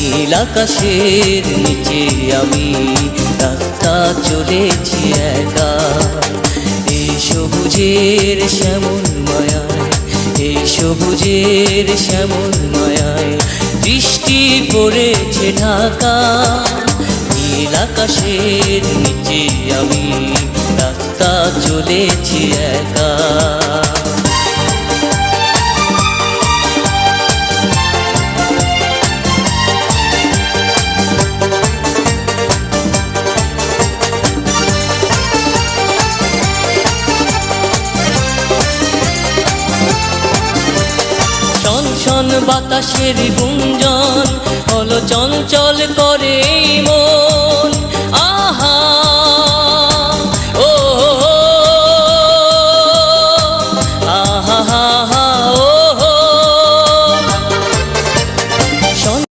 নীল আকাশের নিচে আমি রাস্তা চলেছি একা। এই সবুজের শ্যামল মায়ায়, এই সবুজের শ্যামল মায়ায় বৃষ্টি পড়েছে ঢাকা। নীল আকাশের নিচে আমি রাস্তা চলেছি একা। শন বাতাসের গুঞ্জন